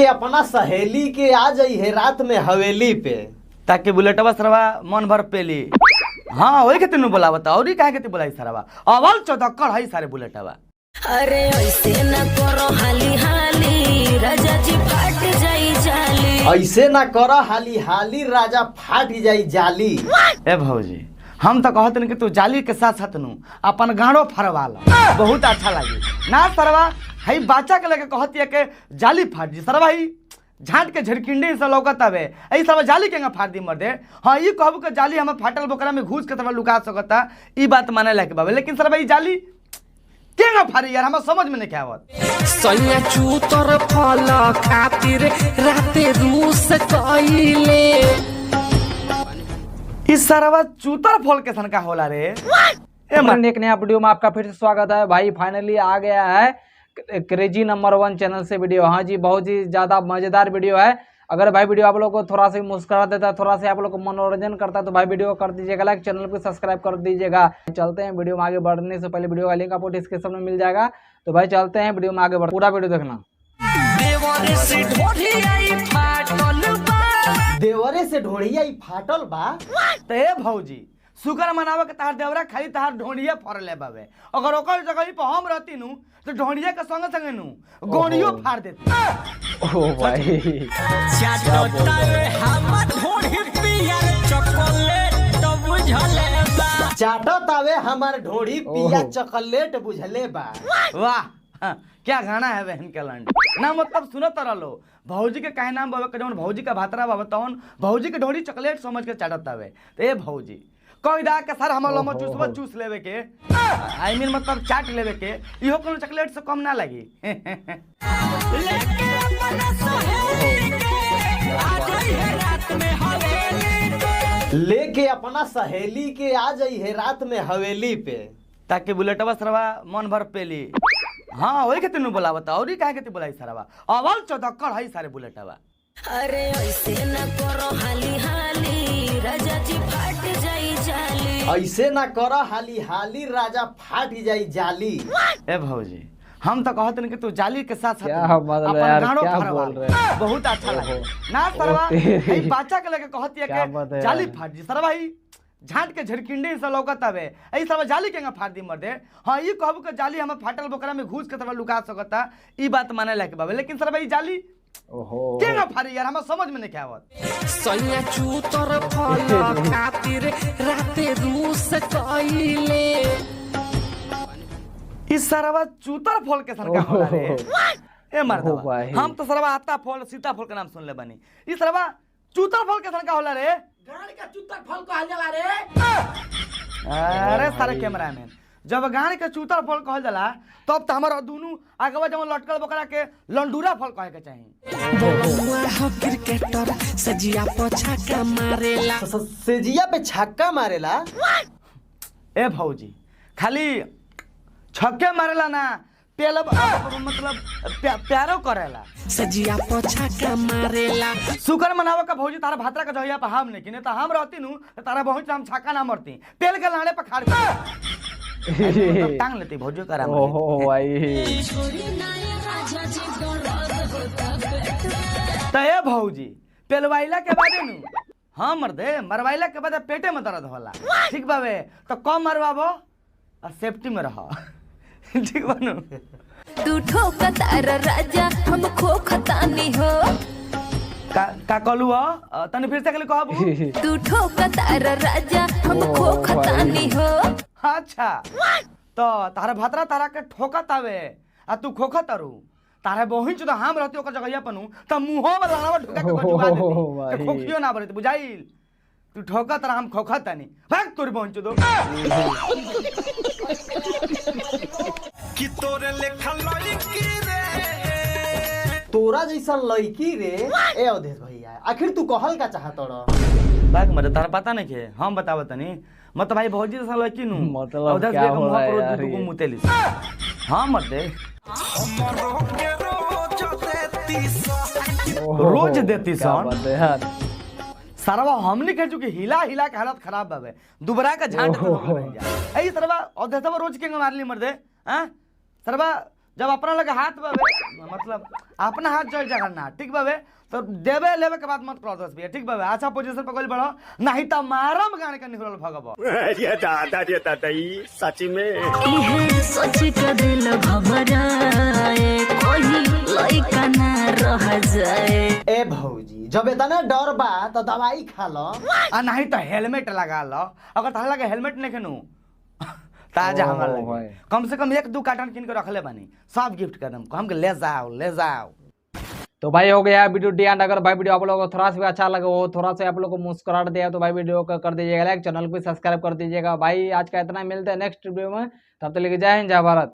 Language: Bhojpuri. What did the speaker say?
अपना सहेली के आ जाई है रात में हवेली पे, ताकि बुलेटवा सरवा मन भर पेली। हाँ वही खातिर नु बोलावता, और काहे खातिर बोलाई सरवा, अवल चौधक्कड़ है सारे बुलेटवा। अरे ऐसे न करो हाली हाली राजा जी फाट जाई जाली, ऐसे ना करो हाली हाली राजा फाट जाई जाली। ए भौजी हम तो कहते कि तू जाली के साथ साथ नु अपन गाड़ो फरवा ला, बहुत अच्छा लगी ना सरवा। हई बच्चा के लेके कहती है कि जाली फाट जी सरवा, ही झाट के झरकिंडी से लौकत हवे, ऐ सब जाली के फाट दी मर्दे। हाँ ये कहबू कि जाली हम फाटल बोकरा में घुस के तरह लुका सकता, ई बात माने लायक बाबे, लेकिन सरवा ई जाली केगा फारी यार, हमें समझ में नहीं क्या आवत। सैया चूतर फल खातिर राते रूस कइले, इस सरवा चूतर फल के सन का होला रे। एक नया वीडियो में आपका फिर से स्वागत है भाई। फाइनली आ गया है क्रेजी नंबर 1 चैनल से वीडियो। हाँ जी बहुत ही ज़्यादा मज़ेदार वीडियो है। अगर भाई वीडियो आप लोग को थोड़ा सा मुस्कुरा देता है, थोड़ा सा आप लोग को मनोरंजन करता है, तो भाई वीडियो को कर दीजिएगा लाइक, चैनल को सब्सक्राइब कर दीजिएगा। चलते हैं वीडियो में आगे बढ़ने से पहले वीडियो का लिंक आपको डिस्क्रिप्शन में मिल जाएगा, तो भाई चलते हैं वीडियो में आगे बढ़, पूरा वीडियो देखना। देवरे से ढोढ़िया फाटल बा, तो ए भौजी शुक्र मनावा के तार देवरा खाली तार ढोंढिया फरले बाबे, अगर ओकर जगह पे हम रहती नु तो ढोंढिया के संगे संगे नु गोड़ियो फाड़ देती। ओ भाई चाटत आवे हमार ढोढ़ी पिया चॉकलेट बुझले बा। वाह हाँ, क्या गाना है बहन के लंड ना, मतलब सुनो तो रहो भौजी के काहे नाम बाबा, जौन भौजी का भातरा बाबा तौन भौजी के ढोढ़ी चॉकलेट समझ के चाटत आवे। तो ए भौजी कोई दा के सर हम लोग चूसबा चूस लेवे के, आई मीन मतलब चाट लेवे के, इहो कोनो चॉकलेट से कम ना लगी। लेके अपना सहेली के आ जाई है रात में हवेली पे, ताकि बुलेटवा सरवा मन भर पेली। हाँ वही खातिर नु बोलावता, और काहे खातिर बोलाई सरवा, अवल चौधक्कड़ है सारे बुलेटवा। अरे ऐसे न करो हाली हाली राजा जी फाट जाई जाली, ऐसे ना करो हाली हाली राजा फाट जाई जाली। ए भौजी हम तो कहते कि तू जाली के साथ क्या मतलब यार, क्या बोल रहे हैं? बहुत अच्छा लगे ना सरवा। हई बच्चा के लेके कहती है कि जाली फाट जी सरवा, ही झाट के झरकिंडी से लौकत हवे, ऐ सब जाली के फाट दी मर्दे। हाँ ये कहबू कि जाली हम फाटल बोकरा में घुस के तरह लुका सकता, ई बात माने लायक बाबे, लेकिन सरवा ई जाली केगा फारी यार, हमें समझ में नहीं क्या आवत। सैया चूतर फल खातिर राते रूस कइले, इस सरवा चूतर फल के सन का होला रे। ए मर्दवा हम तो सरवा आता फल सीता फल के नाम सुन ले बनी, इस सरवा चूतर फल के सन का होला रे। गाड़ी का चूतर फल कहल जाला रे। अरे सारे कैमरामैन जब गाड़ी के चूतर फल कहल जाला तब तो हमारा दोनों आगवा जब लटकल बकरा के लंडूरा फल कहे के चाहिए। क्रिकेटर सजिया पर छक्का मारेला, सेजिया पे छक्का मारेला। ए भौजी खाली छक्के मारेला ना, मतलब प्यारो करेला, सजिया पर छक्का मारेला। शुक्र मनावा का भौजी तारा भातरा का जहिया पर हम नहीं, तो हम रहती नु तारा बहुत हम छक्का ना मरती, पेल के लाने पर खाड़ टांग लेती भौजी करा। ओहो भाई तो ए भौजी पेलवाइला के बाद नु हाँ मर्दे मरवाइला के बाद पेटे में दर्द होला, ठीक बाबे तो कम मरवाबो और सेफ्टी में रहो, ठीक बानू। तू ठोकतार राजा हम खोखतानी हो, का कहलू हो तनी फिर से कहबू। तू ठोकतार राजा हम खोखतानी हो। अच्छा तो तारा भातरा तारा के ठोकत आवे आ तू खोखत अरू, तारा बहिन चुदा हम रहती ओकर जगह पनु त मुंहो में लानावा ढुका के बजुआ देती, खोखियो ना बरत बुझाइल। तू ठोकत रहा हम खोखत तनी, भाग तोर बहिन चुदो कि तोरे लेखा लड़की रे, तोरा जैसा लड़की रे। ए अवधेश भैया आखिर तू कहल का चाहत रो? बाग मरे तारा पता नहीं के हम बताव तनी, मत भाई भौजी जैसा लड़की नु मतलब क्या हो रहा है यार ये? मुतेली हां मत दे हमरो के रोज देती सा, रोज देती सन यार। सरवा हमने कह चुके हिला हिला के हालत खराब बाबे, दुबरा का झांट तो बन जा। ऐ सरवा और देसवा रोज के मारली मर दे, हां सरवा जब अपना लगे हाथ बाबे मतलब अपना हाथ जल जगह ना ठीक बाबे तो देवे लेवे के बाद मत करो दोस्त भैया ठीक बाबे अच्छा पोजीशन पर गोल बढ़ो नहीं तो मारम गाने का निकलल भगवा अरे दादा ई सच में इहे सोच के दिल घबराए कोई लइका ना रह जाए। ए भौजी जब इतना डर बा तो दवाई खा लो आ नहीं तो हेलमेट लगा लो अगर ताला लगे हेलमेट नहीं खनू ताजा ओहो हमारा लगे भाई। कम से कम 1-2 कार्टन किन के रखले बानी सब गिफ्ट कर दम हम के ले जाओ। तो भाई हो गया वीडियो डी एंड अगर भाई वीडियो आप लोगों को थोड़ा सा भी अच्छा लगा हो थोड़ा सा आप लोग को मुस्कुराहट दिया तो भाई वीडियो को कर दीजिएगा लाइक चैनल को सब्सक्राइब कर दीजिएगा भाई आज का इतना मिलता है नेक्स्ट वीडियो में तब तक लेके जय हिंद जय भारत।